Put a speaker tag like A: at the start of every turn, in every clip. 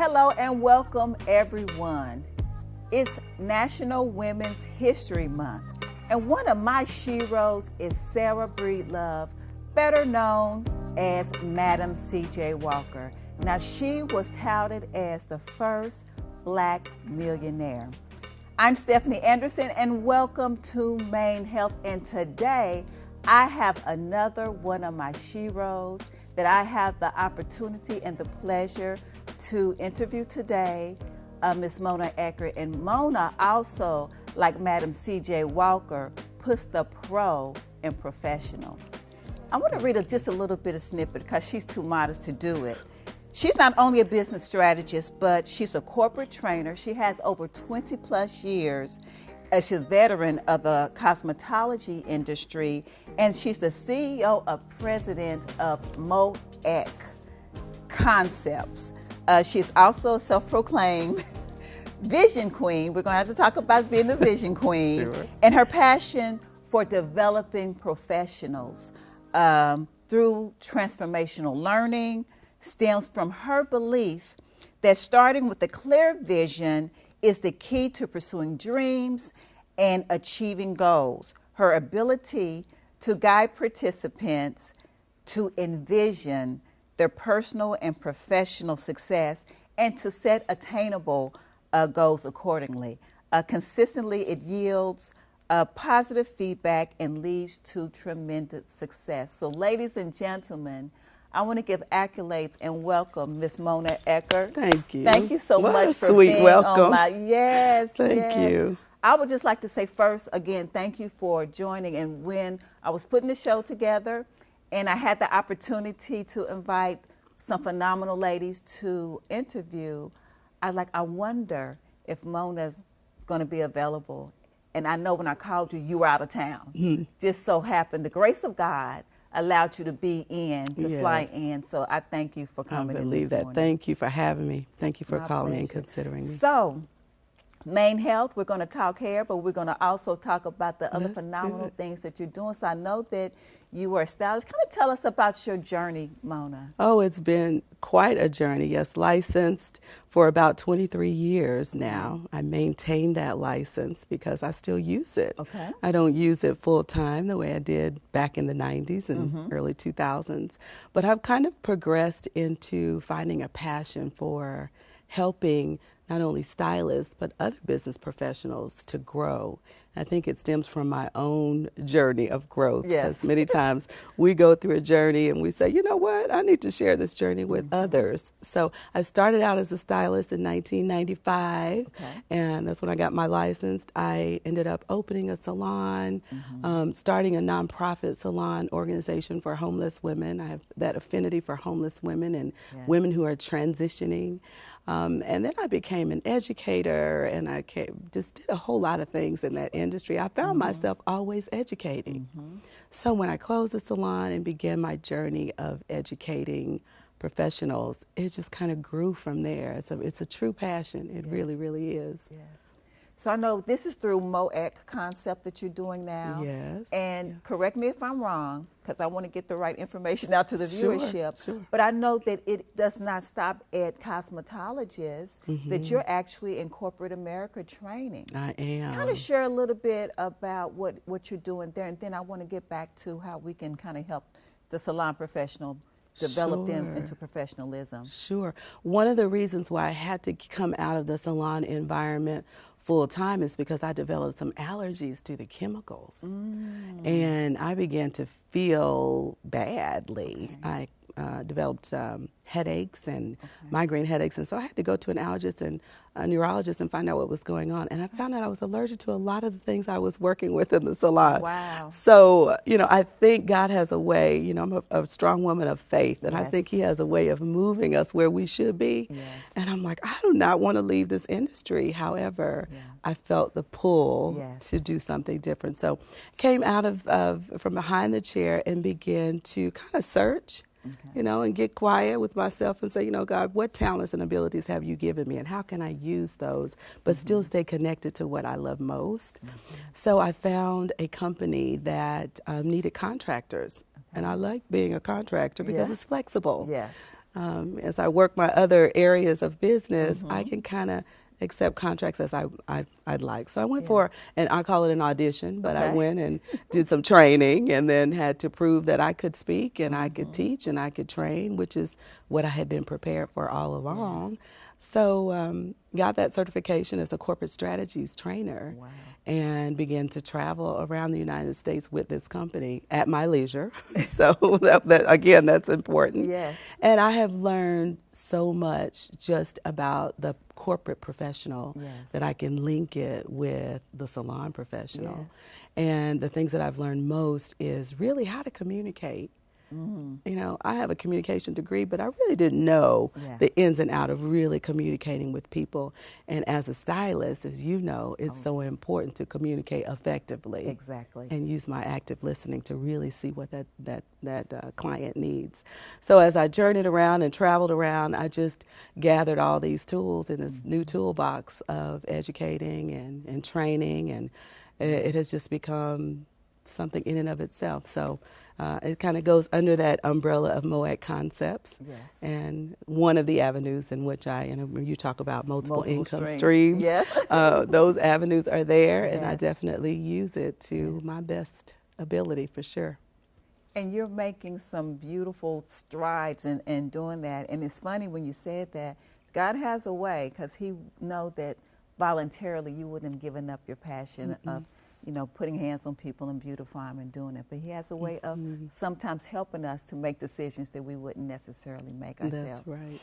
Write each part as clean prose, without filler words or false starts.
A: hello, and welcome everyone. It's National Women's History Month, and one of my sheroes is Sarah Breedlove, better known as Madam C.J. Walker. Now, she was touted as the first Black millionaire. I'm Stephanie Anderson, and welcome to Maine Health. And today, I have another one of my sheroes that I have the opportunity and the pleasure to interview today, Miss Mona Echard. And Mona also, like Madam C.J. Walker, puts the pro in professional. I want to read just a little bit of snippet because she's too modest to do it. She's not only a business strategist, but she's a corporate trainer. She has over 20 plus years as she's a veteran of the cosmetology industry, and she's the CEO and president of MoEC Concepts. She's also a self-proclaimed vision queen. We're going to have to talk about being the vision queen.
B: Sure.
A: And her passion for developing professionals through transformational learning stems from her belief that starting with a clear vision is the key to pursuing dreams and achieving goals. Her ability to guide participants to envision their personal and professional success and to set attainable goals accordingly. Consistently, it yields positive feedback and leads to tremendous success. So, ladies and gentlemen, I want to give accolades and welcome Miss Mona Echard.
B: Thank you.
A: Thank you so
B: What
A: much
B: a
A: for
B: sweet
A: being
B: welcome.
A: on my
B: Thank you.
A: I would just like to say first, again, thank you for joining. And when I was putting the show together and I had the opportunity to invite some phenomenal ladies to interview, I wonder if Mona's going to be available. And I know when I called you, you were out of town. Mm-hmm. Just so happened the grace of God allowed you to be in, to fly in. So I thank you for coming in this morning.
B: I believe that. Thank you for having me. Thank you for
A: My
B: calling
A: pleasure.
B: me and considering me.
A: So, Maine Health, we're going to talk hair, but we're going to also talk about the other phenomenal things that you're doing. So I know that you were a stylist. Kind of tell us about your journey, Mona.
B: Oh, it's been quite a journey. Yes, licensed for about 23 years now. I maintain that license because I still use it.
A: Okay.
B: I don't use it full time the way I did back in the 90s and early 2000s. But I've kind of progressed into finding a passion for helping not only stylists, but other business professionals to grow. I think it stems from my own journey of growth.
A: Yes.
B: Because many times we go through a journey and we say, you know what, I need to share this journey with others. So I started out as a stylist in 1995, and that's when I got my license. I ended up opening a salon, starting a nonprofit salon organization for homeless women. I have that affinity for homeless women and women who are transitioning. And then I became an educator, and I just did a whole lot of things in that industry. I found myself always educating. So when I closed the salon and began my journey of educating professionals, it just kind of grew from there. It's a true passion. It really, really is.
A: Yes. So I know this is through MoEC Concept that you're doing now.
B: Yes.
A: And correct me if I'm wrong, because I want to get the right information out to the viewership.
B: Sure.
A: But I know that it does not stop at cosmetologists, that you're actually in corporate America training.
B: I am.
A: Kind of share a little bit about what you're doing there, and then I want to get back to how we can kind of help the salon professional develop them into professionalism.
B: Sure. One of the reasons why I had to come out of the salon environment full time is because I developed some allergies to the chemicals. And I began to feel badly. I developed headaches and migraine headaches, and so I had to go to an allergist and a neurologist and find out what was going on. And I found out I was allergic to a lot of the things I was working with in the salon.
A: Wow.
B: So, I think God has a way, I'm a strong woman of faith, and I think He has a way of moving us where we should be.
A: Yes.
B: And I'm like, I do not want to leave this industry. However, I felt the pull to do something different. So came out from behind the chair and began to kind of search. And get quiet with myself and say, God, what talents and abilities have you given me, and how can I use those, but still stay connected to what I love most? So I found a company that needed contractors, and I like being a contractor because it's flexible.
A: Yes.
B: as I work my other areas of business, I can kind of accept contracts as I'd like. So I went for, and I call it an audition, but I went and did some training and then had to prove that I could speak and I could teach and I could train, which is what I had been prepared for all along. So got that certification as a corporate strategies trainer.
A: Wow.
B: And began to travel around the United States with this company at my leisure. So again, that's important.
A: Yes.
B: And I have learned so much just about the corporate professional that I can link it with the salon professional.
A: Yes.
B: And the things that I've learned most is really how to communicate. You know, I have a communication degree, but I really didn't know the ins and out of really communicating with people. And as a stylist, as you know, it's so important to communicate effectively.
A: Exactly.
B: And use my active listening to really see what that client needs. So as I journeyed around and traveled around, I just gathered all these tools in this new toolbox of educating and training, and it has just become something in and of itself. So it kind of goes under that umbrella of MOAC concepts.
A: Yes.
B: And one of the avenues in which when you talk about multiple income
A: streams.
B: streams,
A: Yes.
B: those avenues are there, and I
A: Yes.
B: definitely use it to my best ability for sure.
A: And you're making some beautiful strides in doing that. And it's funny when you said that, God has a way, because he know that voluntarily you wouldn't have given up your passion of, you know, putting hands on people and beautifying and doing it. But he has a way of sometimes helping us to make decisions that we wouldn't necessarily make ourselves.
B: That's right.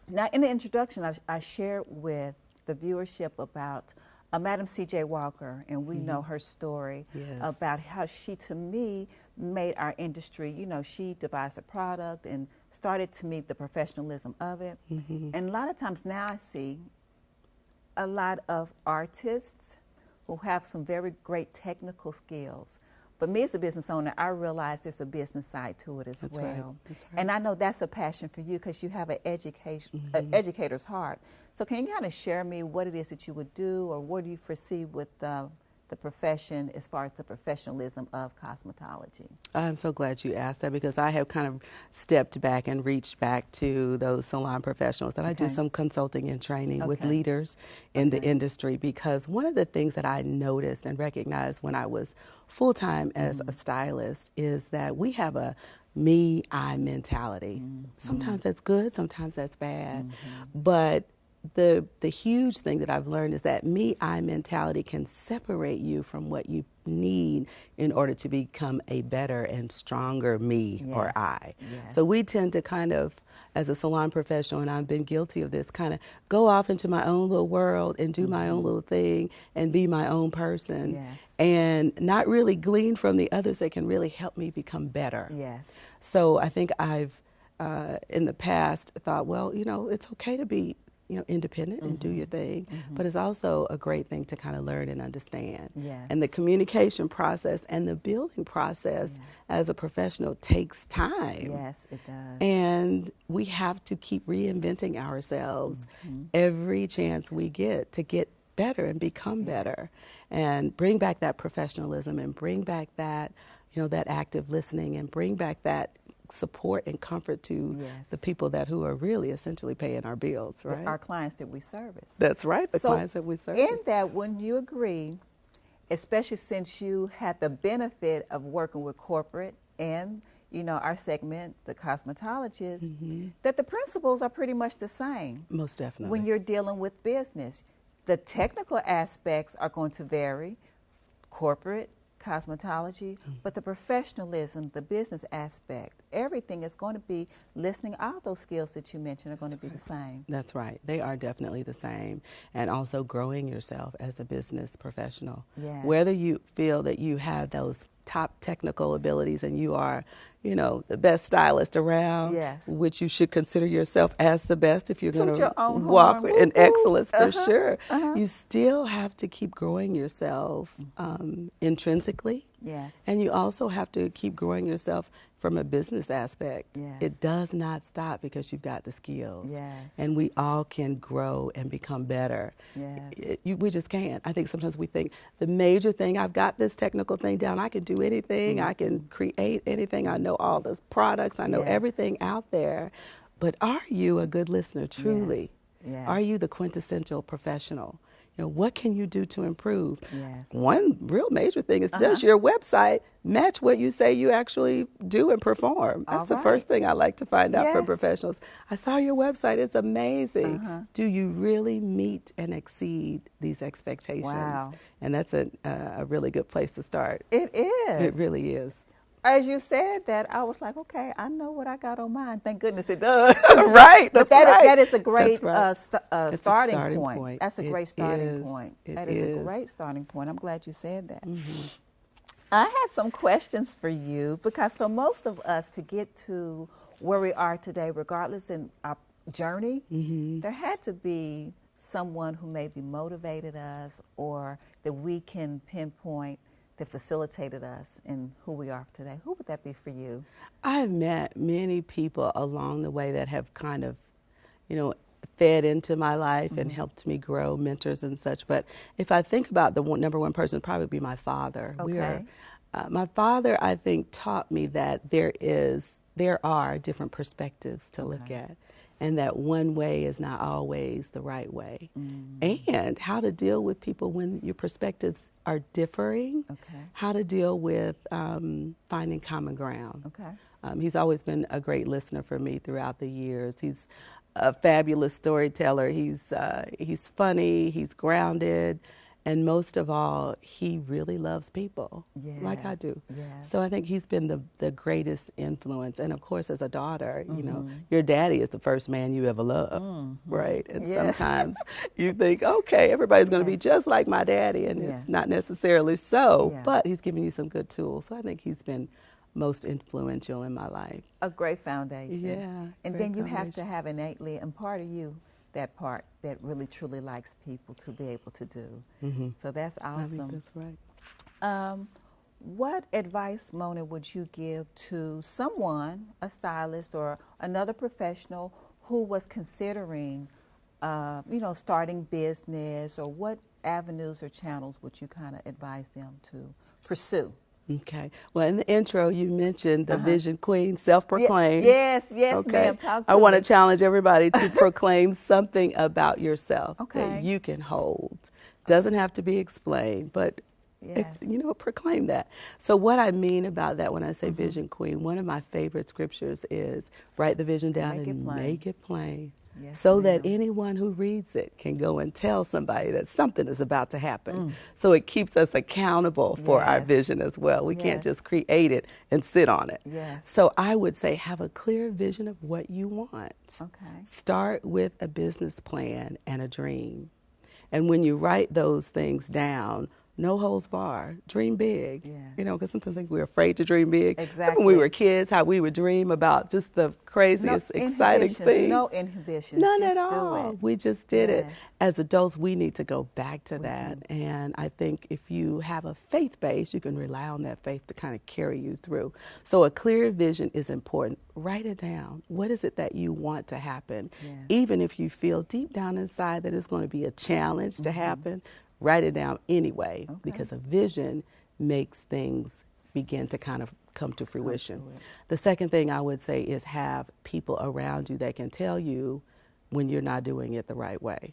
A: Now, in the introduction, I shared with the viewership about Madam C.J. Walker, and we know her story about how she, to me, made our industry, you know, she devised a product and started to meet the professionalism of it. And a lot of times now I see a lot of artists who have some very great technical skills. But me as a business owner, I realize there's a business side to it as well.
B: Right. That's right.
A: And I know that's a passion for you because you have an educator's heart. So can you kind of share me what it is that you would do, or what do you foresee with the profession as far as the professionalism of cosmetology?
B: I'm so glad you asked that, because I have kind of stepped back and reached back to those salon professionals, and I do some consulting and training with leaders in the industry, because one of the things that I noticed and recognized when I was full-time as a stylist is that we have a me, I mentality. Sometimes that's good, sometimes that's bad, but the huge thing that I've learned is that me, I mentality can separate you from what you need in order to become a better and stronger me or I. So we tend to kind of, as a salon professional, and I've been guilty of this, kind of go off into my own little world and do my own little thing and be my own person and not really glean from the others that can really help me become better. So I think I've, in the past, thought, well, you know, it's okay to be independent and do your thing, but it's also a great thing to kind of learn and understand. And the communication process and the building process as a professional takes time.
A: Yes, it does.
B: And we have to keep reinventing ourselves every chance we get to get better and become better, and bring back that professionalism, and bring back that, that active listening, and bring back that support and comfort to the people who are really essentially paying our bills, right?
A: Our clients that we service.
B: That's right, the clients that we service.
A: In that, wouldn't you agree, especially since you had the benefit of working with corporate and, our segment, the cosmetologist, that the principles are pretty much the same?
B: Most definitely.
A: When you're dealing with business, the technical aspects are going to vary, corporate, cosmetology, but the professionalism, the business aspect, everything is going to be listening. All those skills that you mentioned are going to be the same.
B: That's right. They are definitely the same. And also growing yourself as a business professional. Whether you feel that you have those top technical abilities and you are, the best stylist around, which you should consider yourself as the best if you're going to walk in excellence for sure. You still have to keep growing yourself intrinsically. And you also have to keep growing yourself from a business aspect. It does not stop because you've got the skills. And we all can grow and become better. We just can't. I think sometimes we think the major thing, I've got this technical thing down, I can do anything, I can create anything, I know all the products, I know everything out there. but are you a good listener truly?
A: Yes.
B: Are you the quintessential professional? What can you do to improve?
A: Yes.
B: One real major thing is, does your website match what you say you actually do and perform? That's the first thing I like to find out from professionals. I saw your website. It's amazing. Do you really meet and exceed these expectations?
A: Wow.
B: And that's a really good place to start.
A: It is.
B: It really is.
A: As you said that, I was like, okay, I know what I got on mine. Thank goodness it does.
B: That's right.
A: But that is a great
B: starting
A: point. That's a great starting point. That is a great starting point. I'm glad you said that. I had some questions for you, because for most of us to get to where we are today, regardless in our journey, there had to be someone who maybe motivated us, or that we can pinpoint that facilitated us in who we are today. Who would that be for you?
B: I've met many people along the way that have kind of, fed into my life and helped me grow, mentors and such. But if I think about the number one person, it'd probably be my father.
A: Okay.
B: My father, I think, taught me that there are different perspectives to look at, and that one way is not always the right way, and how to deal with people when your perspectives are differing, how to deal with finding common ground. He's always been a great listener for me throughout the years. He's a fabulous storyteller. He's funny, he's grounded, and most of all, he really loves people, like I do. So I think he's been the greatest influence. And of course, as a daughter, your daddy is the first man you ever loved, right? And sometimes you think, okay, everybody's going to be just like my daddy, and it's not necessarily so, but he's giving you some good tools. So I think he's been most influential in my life.
A: A great foundation.
B: Yeah.
A: And then you have to have innately, and part of you, that part that really truly likes people to be able to do. So that's awesome.
B: I think that's right.
A: What advice, Mona, would you give to someone, a stylist or another professional, who was considering, starting business, or what avenues or channels would you kind of advise them to pursue?
B: Okay. Well, in the intro, you mentioned the Vision Queen, self-proclaimed.
A: Yes, ma'am.
B: I want to challenge everybody to proclaim something about yourself that you can hold. Doesn't have to be explained, but proclaim that. So what I mean about that when I say Vision Queen, one of my favorite scriptures is write the vision down and make it plain. Yes, so that anyone who reads it can go and tell somebody that something is about to happen. So it keeps us accountable for our vision as well. We can't just create it and sit on it. So I would say have a clear vision of what you want. Start with a business plan and a dream. And when you write those things down, no holds barred. Dream big. Because sometimes I think we're afraid to dream big. When we were kids, how we would dream about just the craziest, exciting things.
A: No inhibitions.
B: None at all. We just did it. As adults, we need to go back to that. And I think if you have a faith base, you can rely on that faith to kind of carry you through. So a clear vision is important. Write it down. What is it that you want to happen? Even if you feel deep down inside that it's going to be a challenge to happen, write it down anyway, because a vision makes things begin to kind of come to fruition. The second thing I would say is have people around you that can tell you when you're not doing it the right way.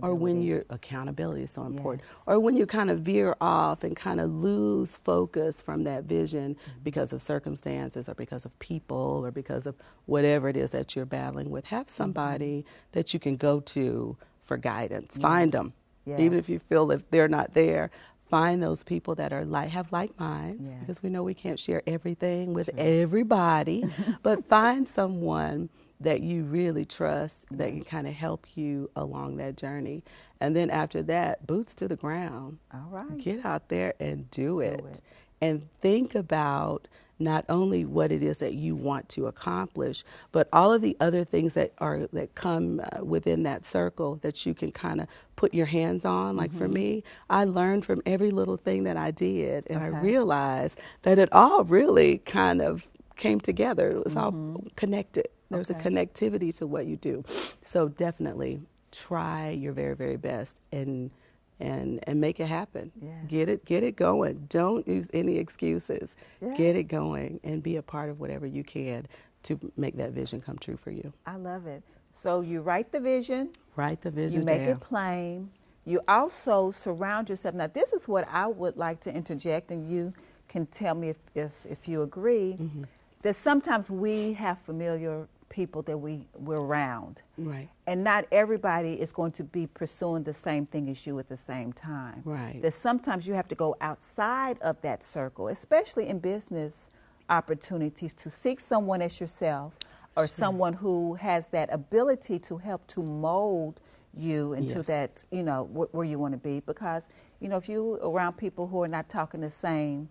B: Or when accountability is so important. Or when you kind of veer off and kind of lose focus from that vision because of circumstances or because of people or because of whatever it is that you're battling with. Have somebody that you can go to for guidance. Find them. Even if you feel that they're not there, find those people that are have like minds, because we know we can't share everything with everybody, but find someone that you really trust that can kind of help you along that journey. And then after that, boots to the ground. Get out there and do it. And think about not only what it is that you want to accomplish, but all of the other things that come within that circle that you can kind of put your hands on. Like for me, I learned from every little thing that I did, and I realized that it all really kind of came together. It was all connected. There's a connectivity to what you do. So definitely try your very, very best and and make it happen.
A: Yes.
B: Get it going. Don't use any excuses.
A: Yes.
B: Get it going and be a part of whatever you can to make that vision come true for you.
A: I love it. So you write the vision.
B: Write the vision
A: You make
B: down.
A: it plain. You also surround yourself. Now, this is what I would like to interject, and you can tell me if you agree, that sometimes we have familiar people that we're around.
B: Right.
A: And not everybody is going to be pursuing the same thing as you at the same time.
B: Right.
A: That sometimes you have to go outside of that circle, especially in business opportunities, to seek someone as yourself or someone who has that ability to help to mold you into that, you know, where you want to be. Because, you know, if you're around people who are not talking the same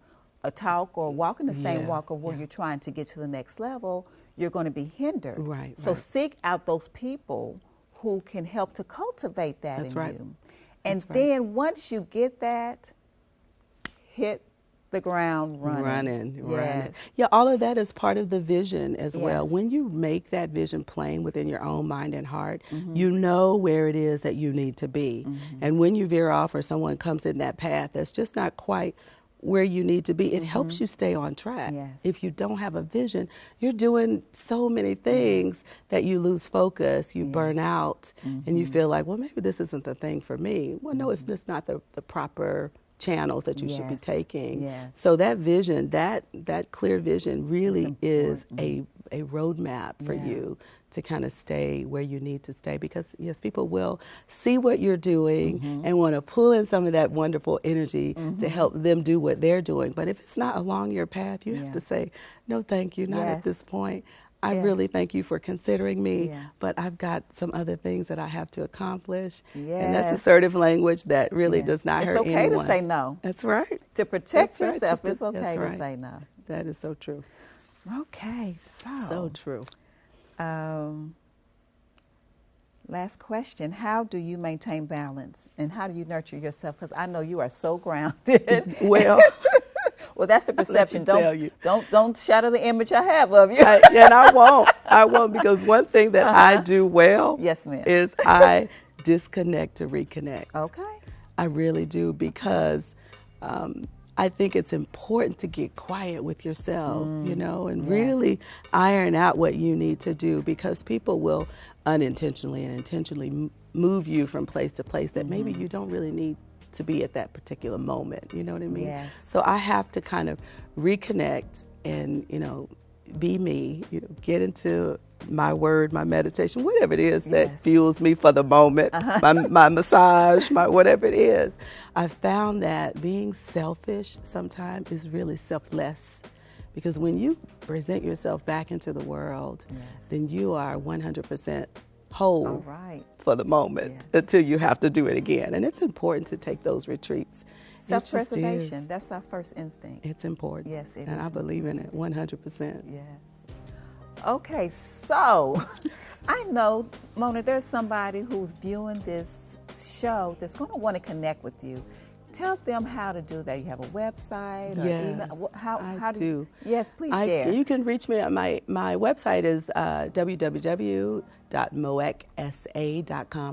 A: talk or walking the same walk of where you're trying to get to the next level, you're going to be hindered.
B: Right.
A: So seek out those people who can help to cultivate that in you. And then once you get that, hit the ground running.
B: Running. Yeah, all of that is part of the vision as well.
A: Yes.
B: When you make that vision plain within your own mind and heart, you know where it is that you need to be. And when you veer off or someone comes in that path that's just not quite where you need to be, it helps you stay on track.
A: Yes.
B: If you don't have a vision, you're doing so many things that you lose focus, you burn out, and you feel like, well, maybe this isn't the thing for me. Well, no, it's just not the proper channels that you should be taking.
A: Yes.
B: So that vision, that clear vision really is a roadmap for you to kind of stay where you need to stay, because yes, people will see what you're doing and want to pull in some of that wonderful energy to help them do what they're doing. But if it's not along your path, you have to say, no, thank you, not at this point. I really thank you for considering me, but I've got some other things that I have to accomplish. And that's assertive language that really does not hurt anyone.
A: It's okay to say no.
B: That's right.
A: To protect yourself, it's okay to say no.
B: That is so true.
A: Okay,
B: So true.
A: Last question. How do you maintain balance, and how do you nurture yourself? Because I know you are so grounded.
B: Well,
A: that's the perception.
B: Tell you.
A: Don't shatter the image I have of you.
B: And I won't, because one thing that I do well is I disconnect to reconnect.
A: Okay.
B: I really do, because I think it's important to get quiet with yourself, you know, and really iron out what you need to do, because people will unintentionally and intentionally move you from place to place that maybe you don't really need to be at that particular moment. You know what I mean?
A: Yes.
B: So I have to kind of reconnect and, you know, be me, you know, get into my word, my meditation, whatever it is that fuels me for the moment, my massage, my whatever it is. I found that being selfish sometimes is really selfless, because when you present yourself back into the world, then you are 100% whole for the moment until you have to do it again. And it's important to take those retreats.
A: Self-preservation, that's our first instinct.
B: It's important.
A: Yes, it is.
B: And I believe in it 100%.
A: Yes. Okay, so I know, Mona, there's somebody who's viewing this show that's going to want to connect with you. Tell them how to do that. You have a website or email? How do you? Yes, please share.
B: You can reach me at my website is www.moecsa.com.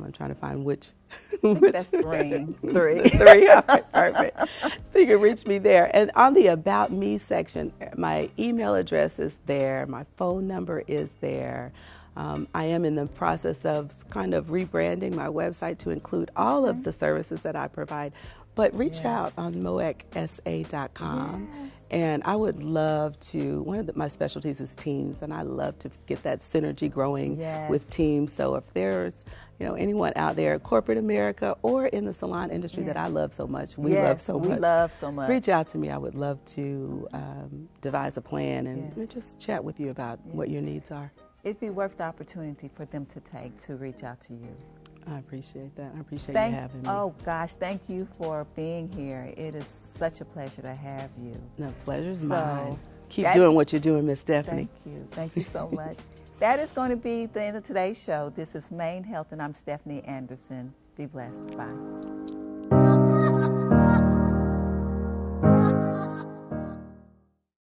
B: I'm trying to find which
A: that's three.
B: Three. All right, perfect. So you can reach me there. And on the About Me section, my email address is there. My phone number is there. I am in the process of kind of rebranding my website to include all of the services that I provide. But reach out on moecsa.com. And I would love to, one of my specialties is teams, and I love to get that synergy growing with teams. So if there's, you know, anyone out there, corporate America or in the salon industry that I love so much, we love so much, reach out to me. I would love to devise a plan and just chat with you about what your needs are.
A: It'd be worth the opportunity for them to take to reach out to you.
B: I appreciate that. I appreciate you having me.
A: Oh, gosh, thank you for being here. It is such a pleasure to have you.
B: The pleasure's mine. Keep doing what you're doing, Miss Stephanie.
A: Thank you. Thank you so much. That is going to be the end of today's show. This is Main Health, and I'm Stephanie Anderson. Be blessed. Bye.